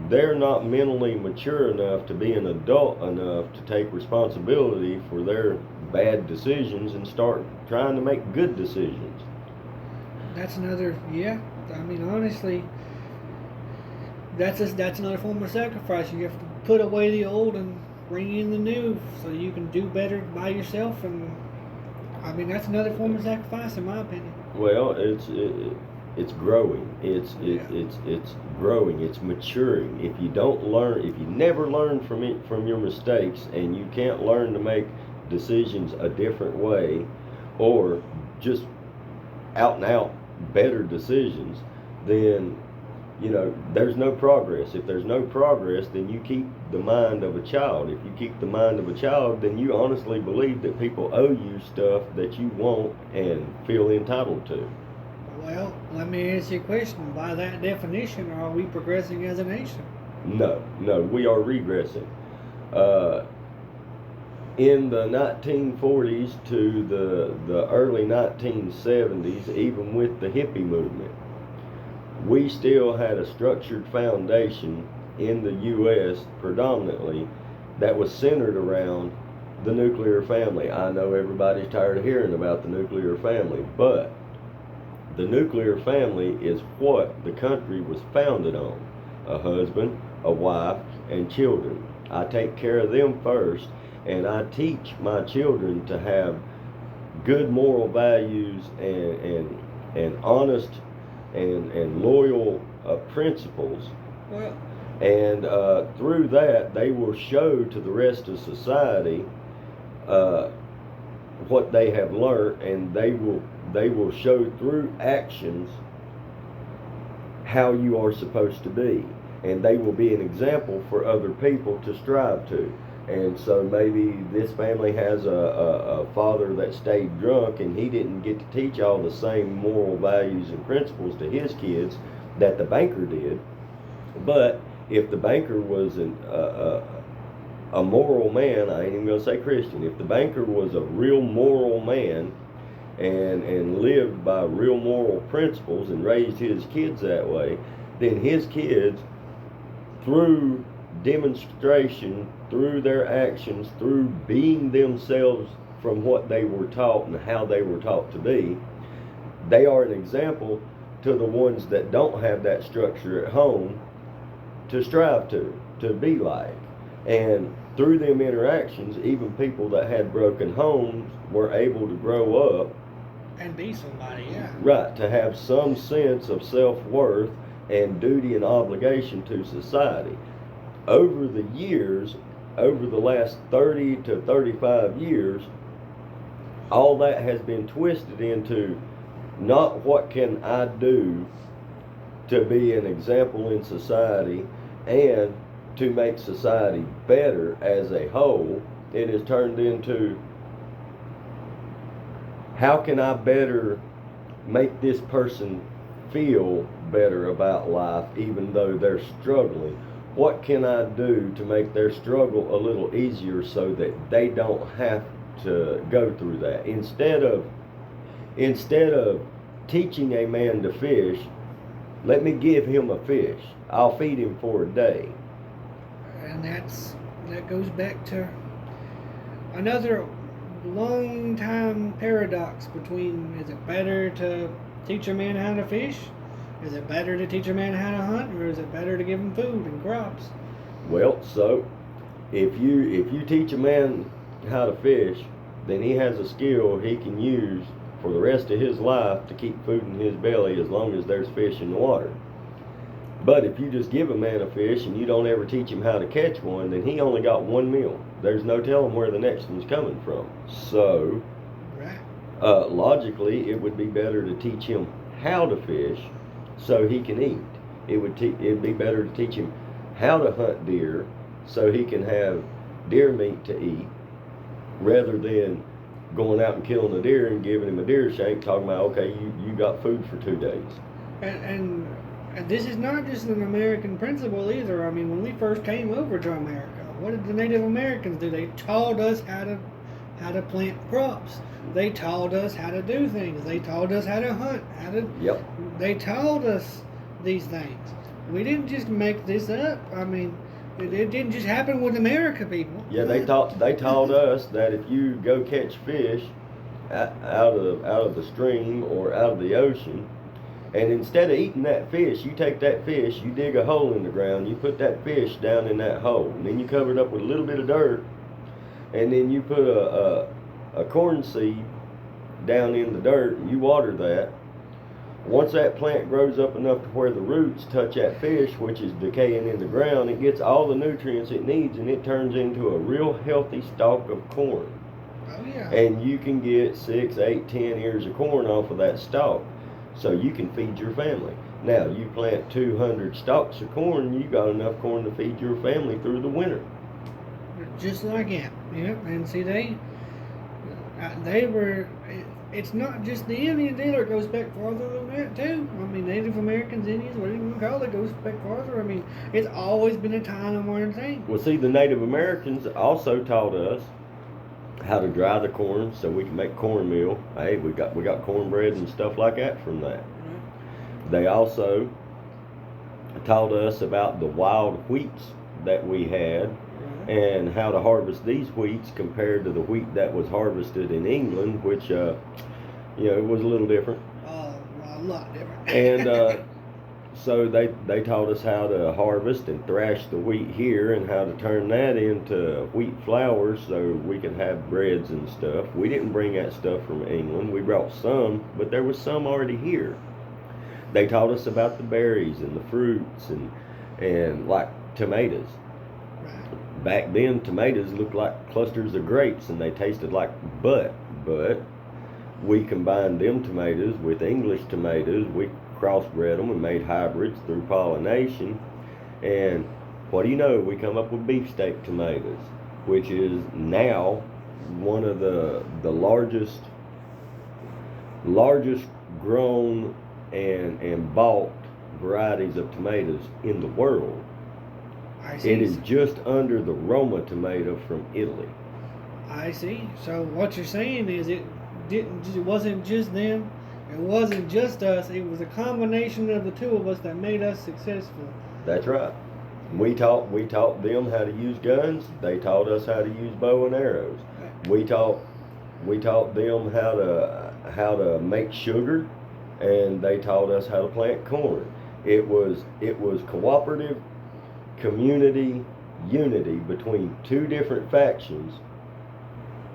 they're not mentally mature enough to be an adult enough to take responsibility for their bad decisions and start trying to make good decisions. That's another, yeah. I mean, honestly, that's another form of sacrifice. You have to put away the old and bring in the new, so you can do better by yourself. And I mean, that's another form of sacrifice, in my opinion. Well, it's growing. It's growing. It's maturing. If you don't learn, if you never learn from your mistakes, and you can't learn to make decisions a different way, or just out and out better decisions, then there's no progress. If there's no progress, then you keep the mind of a child. If you keep the mind of a child, then you honestly believe that people owe you stuff that you want and feel entitled to. Well, let me ask you a question. By that definition, are we progressing as a nation? No, we are regressing. In the 1940s to the early 1970s, even with the hippie movement, we still had a structured foundation in the U.S. predominantly that was centered around the nuclear family. I know everybody's tired of hearing about the nuclear family, but the nuclear family is what the country was founded on: a husband, a wife, and children. I take care of them first, and I teach my children to have good moral values and honest and loyal principles. Well, And through that, they will show to the rest of society what they have learned, and they will show through actions how you are supposed to be, and they will be an example for other people to strive to. And so maybe this family has a father that stayed drunk, and he didn't get to teach all the same moral values and principles to his kids that the banker did. But if the banker was a moral man, I ain't even gonna say Christian, if the banker was a real moral man and lived by real moral principles and raised his kids that way, then his kids, through demonstration, through their actions, through being themselves from what they were taught and how they were taught to be, they are an example to the ones that don't have that structure at home to strive to be like. And through them interactions, even people that had broken homes were able to grow up and be somebody, yeah. Right, to have some sense of self-worth and duty and obligation to society. Over the years, over the last 30 to 35 years, all that has been twisted into not what can I do to be an example in society and to make society better as a whole. It has turned into, how can I better make this person feel better about life even though they're struggling? What can I do to make their struggle a little easier so that they don't have to go through that? Instead of teaching a man to fish, let me give him a fish. I'll feed him for a day. And that goes back to another long time paradox between, is it better to teach a man how to fish? Is it better to teach a man how to hunt, or is it better to give him food and crops? Well, so if you teach a man how to fish, then he has a skill he can use for the rest of his life to keep food in his belly as long as there's fish in the water. But if you just give a man a fish and you don't ever teach him how to catch one, then he only got one meal. There's no telling where the next one's coming from. So, logically, it would be better to teach him how to fish so he can eat. It'd be better to teach him how to hunt deer so he can have deer meat to eat, rather than going out and killing a deer and giving him a deer shank, talking about, okay, you got food for 2 days. And this is not just an American principle either. I mean, when we first came over to America, what did the Native Americans do? They taught us how to plant crops. They taught us how to do things. They taught us how to hunt. Yep. They taught us these things. We didn't just make this up. I mean, it didn't just happen with America people. Yeah, they taught us that if you go catch fish out of the stream or out of the ocean, and instead of eating that fish, you take that fish, you dig a hole in the ground, you put that fish down in that hole, and then you cover it up with a little bit of dirt, and then you put a corn seed down in the dirt, and you water that. Once that plant grows up enough to where the roots touch that fish, which is decaying in the ground, it gets all the nutrients it needs, and it turns into a real healthy stalk of corn. Oh, yeah. And you can get 6, 8, 10 ears of corn off of that stalk, so you can feed your family. Now, you plant 200 stalks of corn, you got enough corn to feed your family through the winter. Just like that. Yep. And see, they were. It's not just the Indian dealer. It goes back farther than that too. I mean, Native Americans, Indians, whatever you want to call it, goes back farther. I mean, it's always been a time and modern thing. Well, see, the Native Americans also taught us how to dry the corn so we can make cornmeal. Hey, we got cornbread and stuff like that from that. Right. They also taught us about the wild wheats that we had, Right. and how to harvest these wheats compared to the wheat that was harvested in England, which it was a little different. A lot different. And so they taught us how to harvest and thrash the wheat here, and how to turn that into wheat flour so we can have breads and stuff. We didn't bring that stuff from England. We brought some, but there was some already here. They taught us about the berries and the fruits, and like tomatoes. Right. Back then, tomatoes looked like clusters of grapes and they tasted like butt. But we combined them tomatoes with English tomatoes. We crossbred them and made hybrids through pollination. And what do you know? We come up with beefsteak tomatoes, which is now one of the largest grown and bought varieties of tomatoes in the world. I see. It is just under the Roma tomato from Italy. I see. So what you're saying is it wasn't just them, it wasn't just us. It was a combination of the two of us that made us successful. That's right. We taught them how to use guns. They taught us how to use bow and arrows. We taught them how to make sugar, and they taught us how to plant corn. It was cooperative community unity between two different factions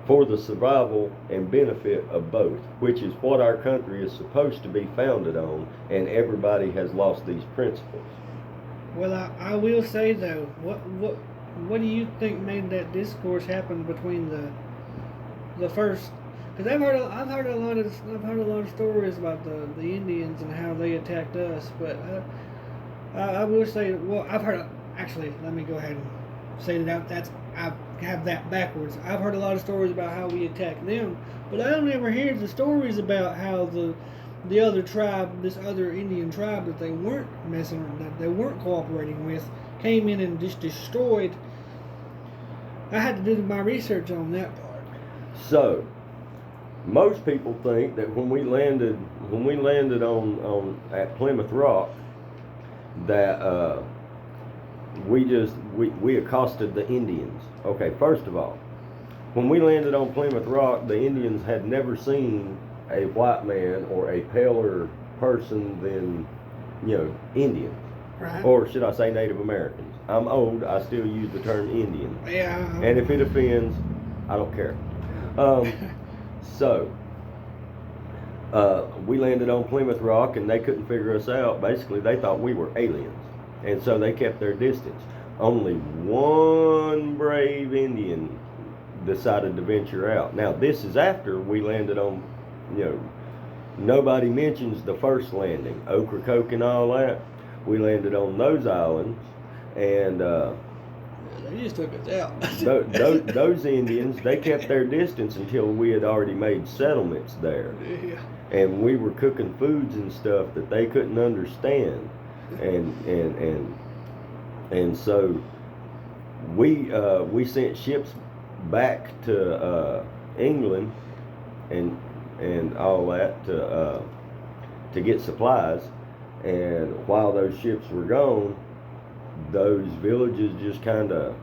for the survival and benefit of both, which is what our country is supposed to be founded on, and everybody has lost these principles. Well, I will say though, what do you think made that discourse happen between the first? Because I've heard a lot of stories about the Indians and how they attacked us, but I will say, well, I've heard actually. Let me go ahead and say that I have that backwards. I've heard a lot of stories about how we attacked them, but I don't ever hear the stories about how the other tribe, this other Indian tribe that they weren't that they weren't cooperating with, came in and just destroyed. I had to do my research on that part. So, most people think that when we landed on at Plymouth Rock, that we accosted the Indians. Okay, first of all, when we landed on Plymouth Rock, the Indians had never seen a white man or a paler person than, Indians. Right. Or should I say Native Americans? I'm old, I still use the term Indian. Yeah. And if it offends, I don't care. So, we landed on Plymouth Rock and they couldn't figure us out. Basically, they thought we were aliens. And so they kept their distance. Only one brave Indian decided to venture out. Now, this is after we landed on, nobody mentions the first landing, Ocracoke and all that. We landed on those islands, and they just took us out. those Indians, they kept their distance until we had already made settlements there. Yeah. And we were cooking foods and stuff that they couldn't understand. And so we sent ships back to England and all that to get supplies, and while those ships were gone, those villages just kind of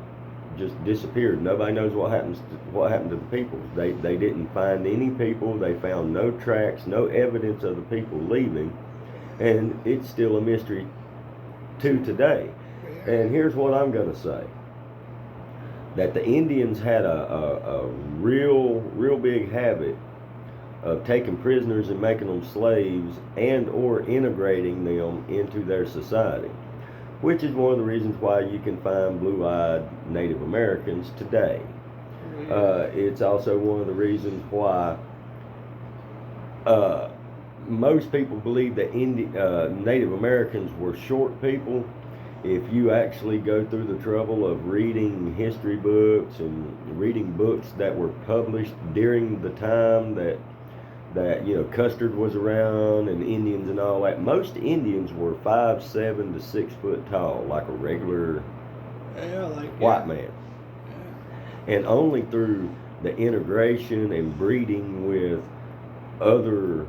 disappeared. Nobody knows what happened to the people. They didn't find any people. They found no tracks, no evidence of the people leaving. And it's still a mystery to today. And here's what I'm going to say. That the Indians had a real big habit of taking prisoners and making them slaves and or integrating them into their society. Which is one of the reasons why you can find blue-eyed Native Americans today. It's also one of the reasons why most people believe that Native Americans were short people. If you actually go through the trouble of reading history books and reading books that were published during the time that Custer was around and Indians and all that, most Indians were 5'7" to 6 foot tall, like a regular white man. Yeah. And only through the integration and breeding with other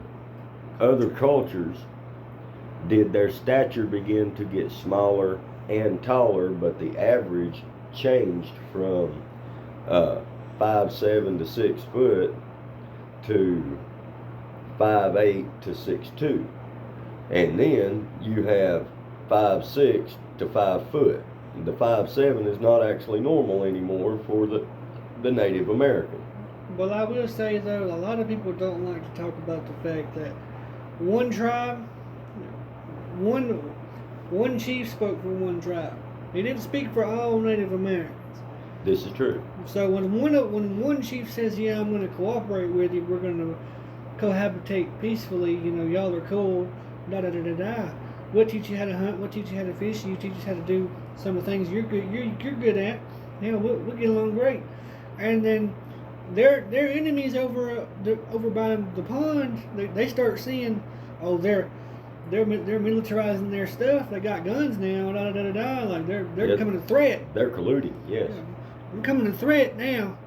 cultures did their stature begin to get smaller and taller, but the average changed from 5'7" to 6 foot to 5'8" to 6'2", and then you have 5'6" to 5 foot. The 5'7" is not actually normal anymore for the Native American. Well, I will say though, a lot of people don't like to talk about the fact that one tribe, one chief spoke for one tribe. He didn't speak for all Native Americans. This is true. So when one chief says, "Yeah, I'm going to cooperate with you. We're going to cohabitate peacefully. You know, y'all are cool." Da da da da da. We'll teach you how to hunt. We'll teach you how to fish. You teach us how to do some of the things you're good at. Yeah, we'll get along great. And then their enemies over by the pond, they start seeing, oh, they're militarizing their stuff. They got guns now. Da da da da da. Like they're becoming a threat. They're colluding. Yes. Yeah. I'm becoming a threat now.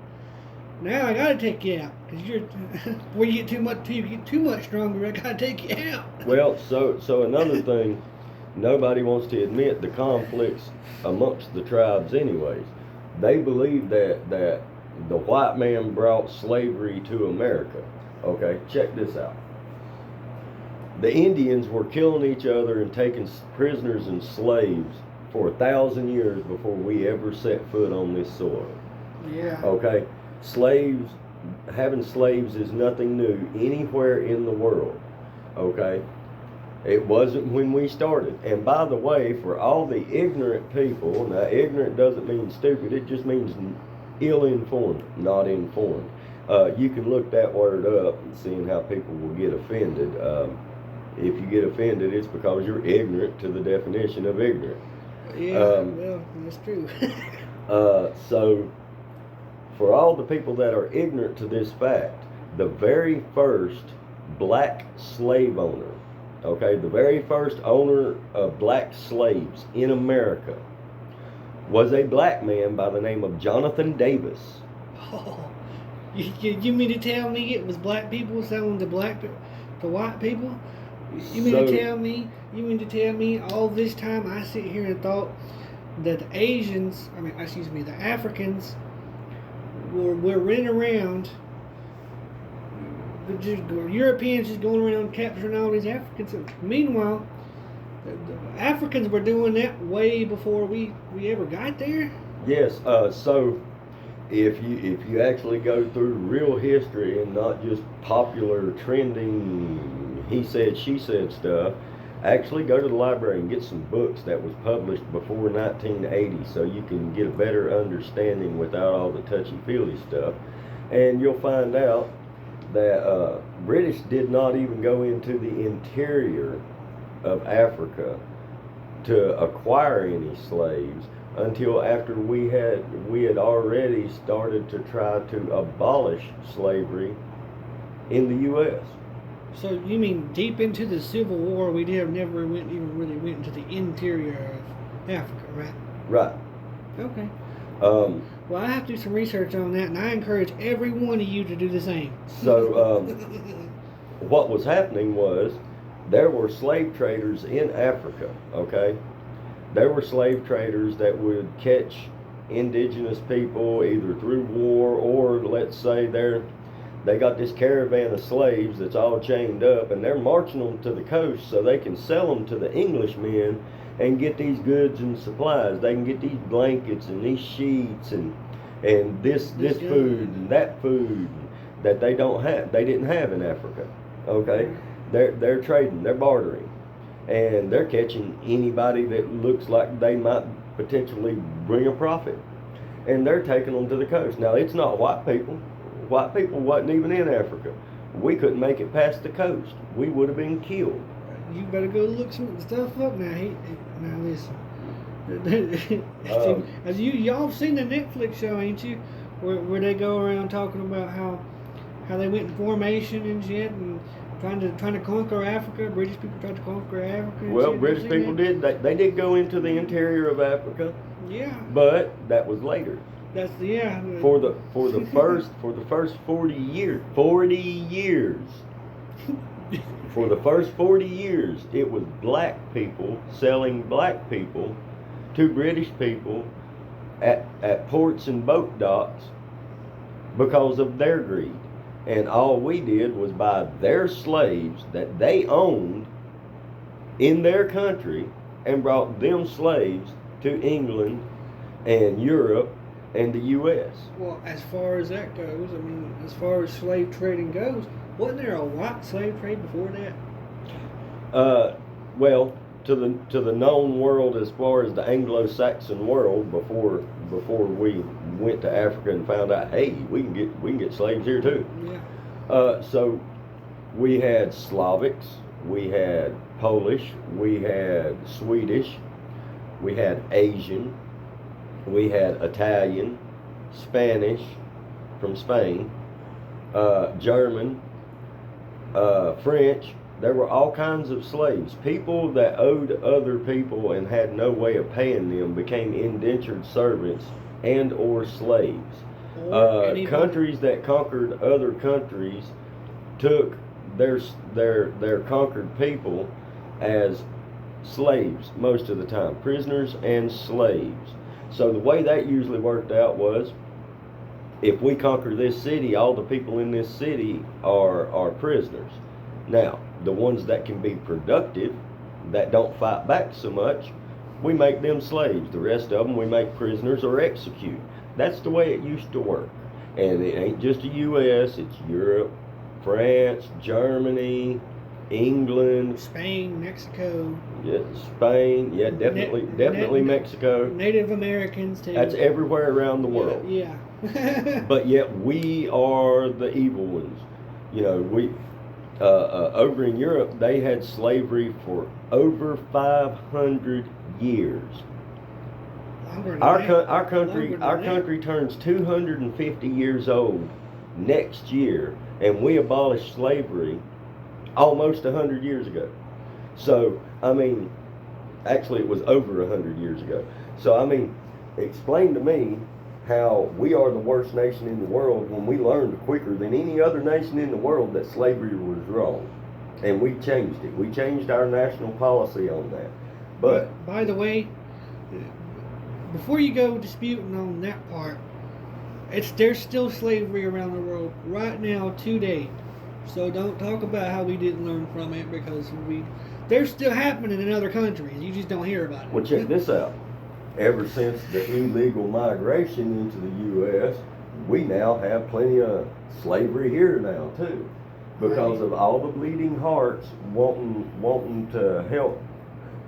Now I gotta take you out because before you get too much stronger. I gotta take you out. Well, so another thing, nobody wants to admit the conflicts amongst the tribes. Anyways, they believe that the white man brought slavery to America. Okay, check this out. The Indians were killing each other and taking prisoners and slaves for 1,000 years before we ever set foot on this soil. Yeah. Okay, having slaves is nothing new anywhere in the world. Okay, it wasn't when we started. And by the way, for all the ignorant people, now ignorant doesn't mean stupid, it just means ill-informed, not informed. You can look that word up and seeing how people will get offended. If you get offended, it's because you're ignorant to the definition of ignorant. Yeah, well, that's true. So, for all the people that are ignorant to this fact, the very first black slave owner, okay, the very first owner of black slaves in America was a black man by the name of Jonathan Davis. Oh, you mean to tell me it was black people selling to white people? You mean to tell me all this time I sit here and thought that the Africans were running around, Europeans just going around capturing all these Africans. Meanwhile, the Africans were doing that way before we ever got there. Yes. So if you actually go through real history and not just popular trending he said she said stuff, actually go to the library and get some books that was published before 1980 so you can get a better understanding without all the touchy-feely stuff. And you'll find out that British did not even go into the interior of Africa to acquire any slaves until after we had already started to try to abolish slavery in the U.S. So you mean deep into the Civil War, we never went into the interior of Africa, right? Right. Okay. Well, I have to do some research on that, and I encourage every one of you to do the same. So, what was happening was there were slave traders in Africa, okay? There were slave traders that would catch indigenous people either through war or, let's say, they got this caravan of slaves that's all chained up and they're marching them to the coast so they can sell them to the Englishmen and get these goods and supplies. They can get these blankets and these sheets and this food and that food that they didn't have in Africa. Okay? They're trading, they're bartering. And they're catching anybody that looks like they might potentially bring a profit. And they're taking them to the coast. Now, it's not white people. White people wasn't even in Africa. We couldn't make it past the coast. We would have been killed. You better go look some stuff up now. Now listen. Y'all seen the Netflix show, ain't you? Where they go around talking about how they went in formation and shit and trying to conquer Africa. British people tried to conquer Africa. Well, British people did. They did go into the interior of Africa. Yeah. But that was later. That's For the first 40 years. 40 years. For the first 40 years, it was black people selling black people to British people at ports and boat docks because of their greed. And all we did was buy their slaves that they owned in their country and brought them slaves to England and Europe and the U.S. Well, as far as that goes, as far as slave trading goes, wasn't there a white slave trade before that? Well, to the known world as far as the Anglo-Saxon world before we went to Africa and found out, hey, we can get slaves here too. Yeah. So we had Slavics, we had Polish, we had Swedish, we had Asian, we had Italian, Spanish from Spain, German, French. There were all kinds of slaves. People that owed other people and had no way of paying them became indentured servants and or slaves. Countries that conquered other countries took their conquered people as slaves most of the time, prisoners and slaves. So the way that usually worked out was, if we conquer this city, all the people in this city are prisoners. Now, the ones that can be productive, that don't fight back so much, we make them slaves. The rest of them we make prisoners or execute. That's the way it used to work. And it ain't just the U.S., it's Europe, France, Germany, England, Spain, Mexico. Yeah, Spain, yeah, definitely Mexico. Native Americans too. That's everywhere around the world. Yeah. But yet we are the evil ones. You know, we over in Europe they had slavery for over 500 years. Our country turns 250 years old next year, and we abolished slavery almost 100 years ago. So, I mean, actually it was over 100 years ago. So, I mean, explain to me how we are the worst nation in the world when we learned quicker than any other nation in the world that slavery was wrong. And we changed it. We changed our national policy on that. But by the way, before you go disputing on that part, there's still slavery around the world right now today. So don't talk about how we didn't learn from it, because they're still happening in other countries. You just don't hear about it. Well, check this out. Ever since the illegal migration into the U.S., we now have plenty of slavery here now too, because of all the bleeding hearts wanting to help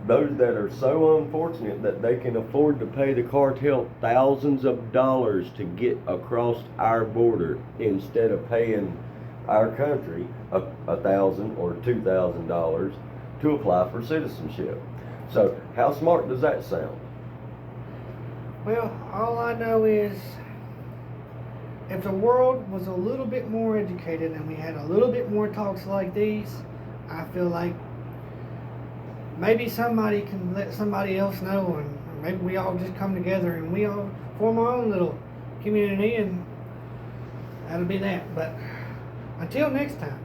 those that are so unfortunate that they can afford to pay the cartel thousands of dollars to get across our border instead of paying our country $1,000 or $2,000 to apply for citizenship. So how smart does that sound? Well, all I know is, if the world was a little bit more educated and we had a little bit more talks like these, I feel like maybe somebody can let somebody else know, and maybe we all just come together and we all form our own little community, and that'll be that. But until next time.